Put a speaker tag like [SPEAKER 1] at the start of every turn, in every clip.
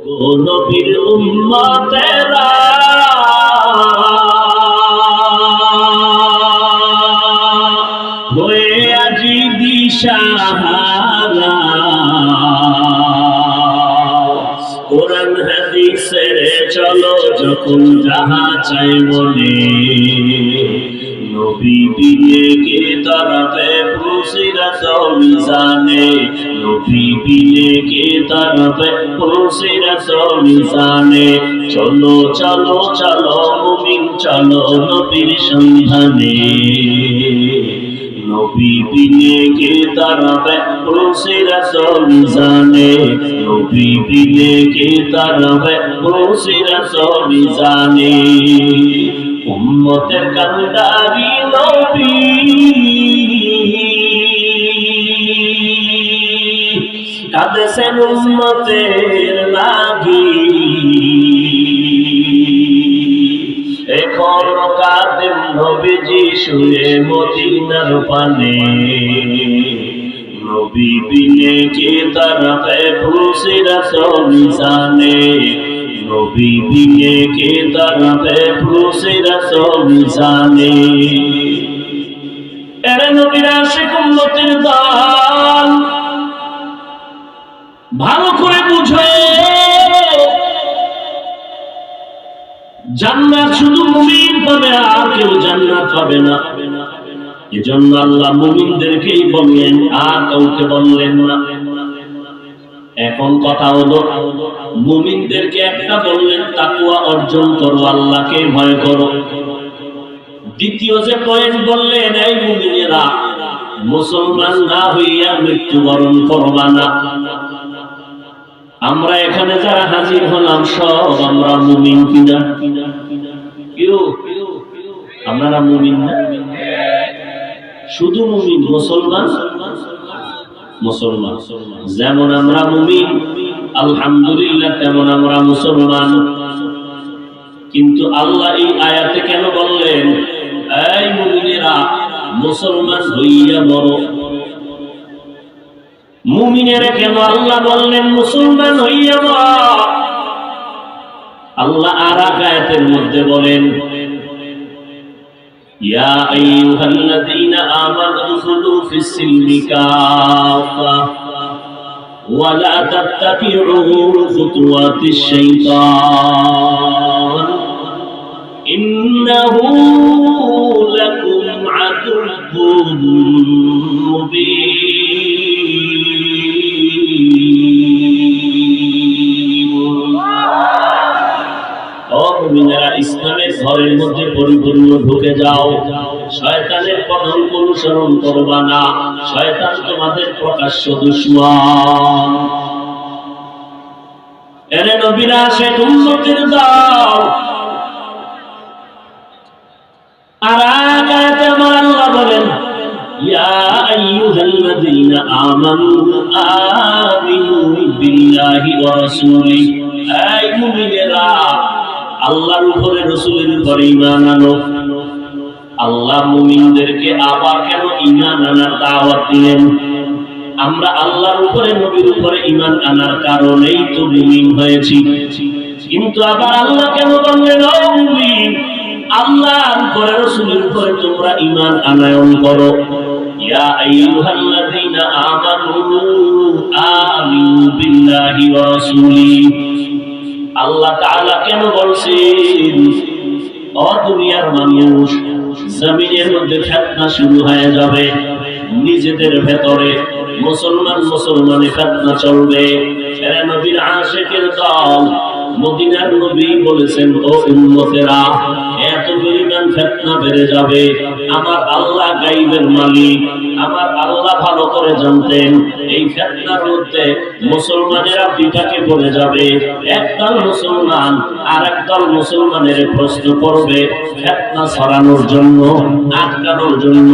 [SPEAKER 1] ও নবীর উম্মতেরা হয়ে আজি দিশাহারা, কোরআন হাদিসের চলো যখন যাহা চাই মনে, নবী বিনে কে তারাতে ফুসিরাত মিজানে, নবী বিনে কে তারাতে ফুসিরাত মিজানে। চলো চলো চলো মুমিন চলো নবীর সন্ধানে, নবী বিনে কে তারাতে ফুসিরাত মিজানে, নবী বিনে কে তারাতে ফুসিরাত মিজানে। উম্মতের কান্ডারি নবী কাঁদেছেন উম্মতের লাগি, এখন কাঁদেন নবীজি শুয়ে মদিনার পানে, নবী বিনে কে তারাতে ফুসিরাত মিজানে, নবী বিনে কে তারাতে ফুসিরাত মিজানে। এরে নবীর আশিক উম্মতের দল ভালো করে বুঝো, জান্নাত শুধু মুমিন পাবে, আর কেউ জান্নাত পাবে না। এজন্য আল্লাহ মুমিনদেরকেই বললেন, আর কাউকে বললেন না। এখন কথা হলো, মুমিনদেরকে একটা বললেন তাকওয়া অর্জন করো, আল্লাহকে ভয় করো। দ্বিতীয় যে পয়েন্ট বললেন, এই মুমিনেরা মুসলমান না হইয়া মৃত্যুবরণ করবা না। আমরা এখানে যারা হাজির হলাম সব আমরা মুমিন কিনা? কেউ আপনারা মুমিন না? শুধু মুমিন মুসলমান? মুসলমান যেমন আমরা মুমিন আলহামদুলিল্লাহ, তেমন আমরা মুসলমান। কিন্তু আল্লাহ এই আয়াতে কেন বললেন এই মুমিনেরা মুসলমান হইয়া মরো? মুমিনেরা কেন আল্লাহ বললেন মুসলমান হইয়া মরো? আল্লাহ আর এক আয়াতের মধ্যে বলেন, ইয়া আইয়ুহাল্লাযীনা আমানু দুখুলু ফিস-সিলমি কাফা ওয়া লা তাত্তাবিউ খুতুওয়াতিশ শাইতান ইন্নাহু লাকুম আদুউম মুবিন। ইসলামের ঘরের মধ্যে পরিপূর্ণ ঢুকে যাও, শয়তানের পথ অনুসরণ করবা না, শয়তান তোমাদের প্রকাশ্য দুশমন। এরে নবীরা সে উম্মতের দল। আর আয়াতে আমার আল্লাহ বলেন, ইয়া আইয়ুহাল্লাযীনা আমানু আমিনু বিল্লাহি ওয়া রাসূলিহি, এই মুমিনেরা আল্লাহর উপরে রাসূলের উপরে ঈমান আনো। আল্লাহ মুমিনদেরকে আবার কেন ঈমান আনার দাওয়াত দিলেন? আমরা আল্লাহর উপরে নবীর উপরে ঈমান আনার কারণেই তো মুমিন হয়েছি। কিন্তু আবার আল্লাহ কেন বললেন ও মুমিন আল্লাহর উপরে রাসূলের উপরে তোমরা ঈমান আনয়ন করো? ইয়া আইয়ুহাল্লাযীনা আমানু আমিনু বিল্লাহি ওয়া রাসূলিহি। আল্লাহ তাআলা কেন বলছেন? ও দুনিয়ার মানুষ, জমিনের মধ্যে ফিতনা শুরু হয়ে যাবে, নিজেদের ভেতরে মুসলমানে ফিতনা চলবে। এরা নবীর আশিকের দল, মদিনার নবী বলেছেন ও উম্মতেরা এত পরিমাণ ফিতনা বেড়ে যাবে। আমার আল্লাহ গায়বের মালিক, আমার আল্লাহ ভালো করে জানতেন এই ফিতনার মধ্যে মুসলমানেরা বিপাকে পড়ে যাবে। একদল মুসলমান আর একদল মুসলমানের প্রশ্ন করবে, ফিতনা ছড়ানোর জন্য, আটকানোর জন্য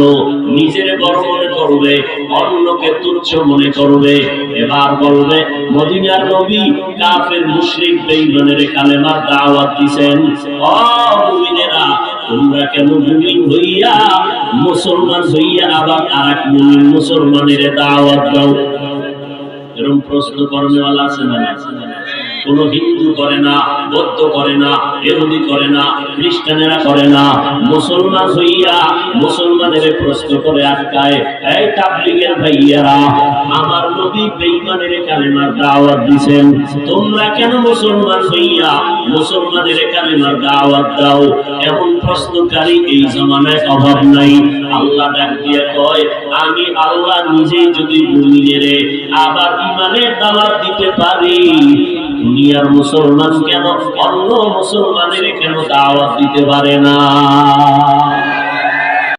[SPEAKER 1] নিজের বড় মনে করবে, অন্যকে তুচ্ছ মনে করবে। এবার বলবে মদিনার নবী কাফের মুশরিক বেঈমানের কালেমার দাওয়াত দিবেন, ও মুমিনেরা তোমরা কেন মুমিন হইয়া মুসলমান হইয়া আবার আরেক মুমিন মুসলমানের দাওয়াত দাও? এরকম প্রশ্ন করনেওয়ালা আছে না? কোন হিন্দু করে না, বৌদ্ধ করে না, ইহুদি করে না, খ্রিস্টানেরা করে না। মুসলমান হইয়া মুসলমানের প্রশ্ন করে আটকায়, এই তাবলীগের ভাইয়ারা, আমার নবী বেঈমানের কালেমার দাওয়াত দিবেন, তোমরা কেন মুসলমান হইয়া মুসলমানের কালেমার দাওয়াত দাও? এমন প্রশ্নকারী এই জমানায় অভাব নাই। আল্লাহ ডাক দিয়ে কয়, আমি আল্লাহ নিজেই যদি মুমিনের আবার ইমানের দাওয়াত দিতে পারি, দুনিয়ার মুসলমান কেন অন্য মুসলমানের কেন দাওয়াত দিতে পারে না?